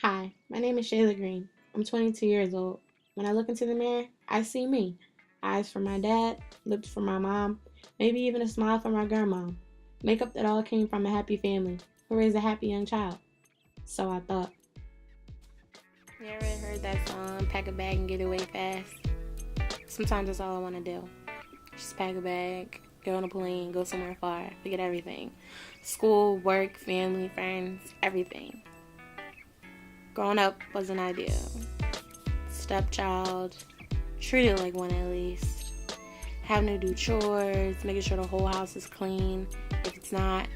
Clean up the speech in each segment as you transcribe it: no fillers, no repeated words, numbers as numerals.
Hi, my name is Cheyla Green. I'm 22 years old. When I look into the mirror, I see me. Eyes for my dad, lips for my mom, maybe even a smile for my grandma. Makeup that all came from a happy family who raised a happy young child. So I thought. You ever heard that song, Pack a Bag and Get Away Fast? Sometimes that's all I want to do. Just pack a bag, go on a plane, go somewhere far, forget everything. School, work, family, friends, everything. Growing up wasn't ideal. Stepchild, treated like one at least. Having to do chores, making sure the whole house is clean. If it's not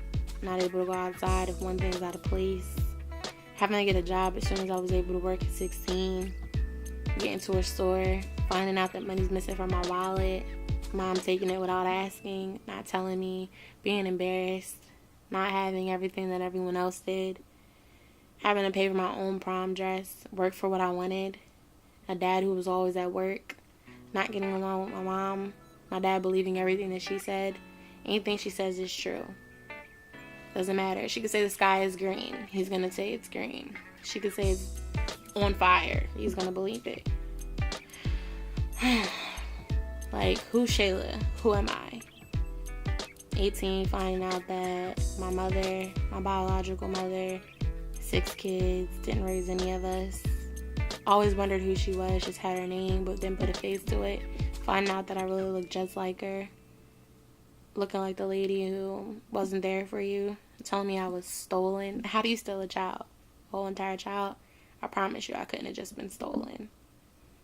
able to go outside if one thing's out of place. Having to get a job as soon as I was able to work at 16. Getting to a store, finding out that money's missing from my wallet. Mom taking it without asking, not telling me, being embarrassed, not having everything that everyone else did. Having to pay for my own prom dress, work for what I wanted. A dad who was always at work, not getting along with my mom. My dad believing everything that she said. Anything she says is true. Doesn't matter. She could say the sky is green. He's going to say it's green. She could say it's on fire. He's going to believe it. Like, who's Cheyla? Who am I? 18, finding out that my mother, my biological mother, 6 kids, didn't raise any of us. Always wondered who she was, just had her name, but didn't put a face to it. Finding out that I really looked just like her. Looking like the lady who wasn't there for you. Telling me I was stolen. How do you steal a child? A whole entire child? I promise you I couldn't have just been stolen.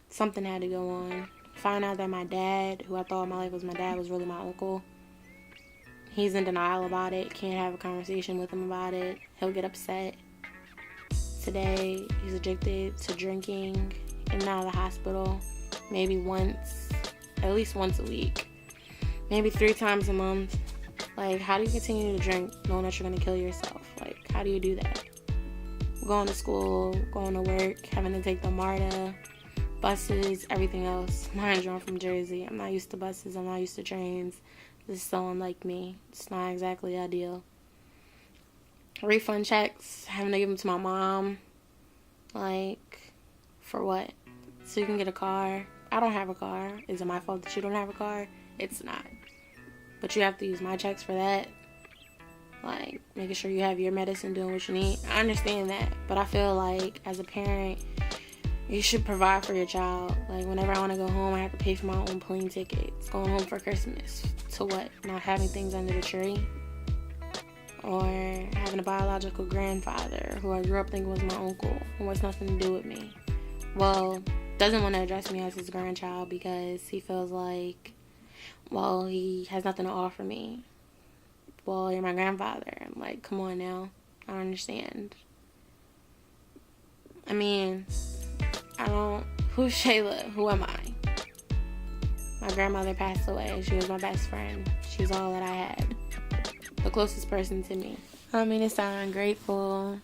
Something had to go on. Find out that my dad, who I thought my life was my dad, was really my uncle. He's in denial about it. Can't have a conversation with him about it. He'll get upset. Today, he's addicted to drinking, in and out of the hospital. Maybe at least once a week. Maybe 3 times a month. Like, how do you continue to drink knowing that you're going to kill yourself? Like, how do you do that? Going to school, going to work, having to take the MARTA, buses, everything else. Mind you, I'm from Jersey. I'm not used to buses. I'm not used to trains. This is so unlike me. It's not exactly ideal. Refund checks, having to give them to my mom. Like, for what? So you can get a car. I don't have a car. Is it my fault that you don't have a car? It's not. But you have to use my checks for that. Like, making sure you have your medicine, doing what you need. I understand that. But I feel like, as a parent, you should provide for your child. Like, whenever I want to go home, I have to pay for my own plane tickets. Going home for Christmas. To what? Not having things under the tree? Or having a biological grandfather who I grew up thinking was my uncle who wants nothing to do with me. Well, doesn't want to address me as his grandchild because he feels like, well, he has nothing to offer me. Well, you're my grandfather. I'm like, come on now. I don't understand. I mean, who's Cheyla? Who am I? My grandmother passed away. She was my best friend. She's all that I had. The closest person to me. I don't mean to sound ungrateful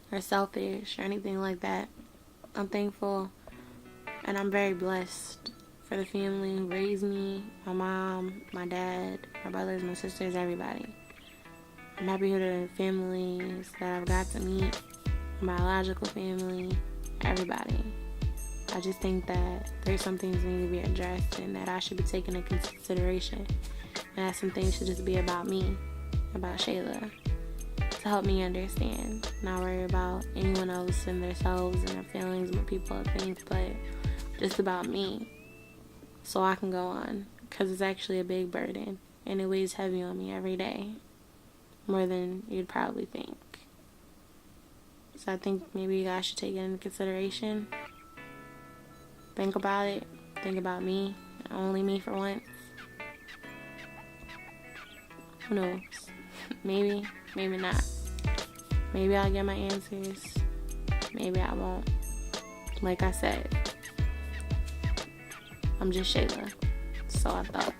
or selfish or anything like that. I'm thankful and I'm very blessed for the family who raised me, my mom, my dad, my brothers, my sisters, everybody. I'm happy for the families that I've got to meet, my biological family, everybody. I just think that there's some things that need to be addressed and that I should be taken into consideration. And that some things should just be about me, about Cheyla, to help me understand. Not worry about anyone else and themselves and their feelings and what people think, but just about me. So I can go on. Because it's actually a big burden. And it weighs heavy on me every day. More than you'd probably think. So I think maybe you guys should take it into consideration. Think about it. Think about me. Only me for once. Who knows? Maybe. Maybe not. Maybe I'll get my answers. Maybe I won't. Like I said, I'm just Cheyla. So I thought.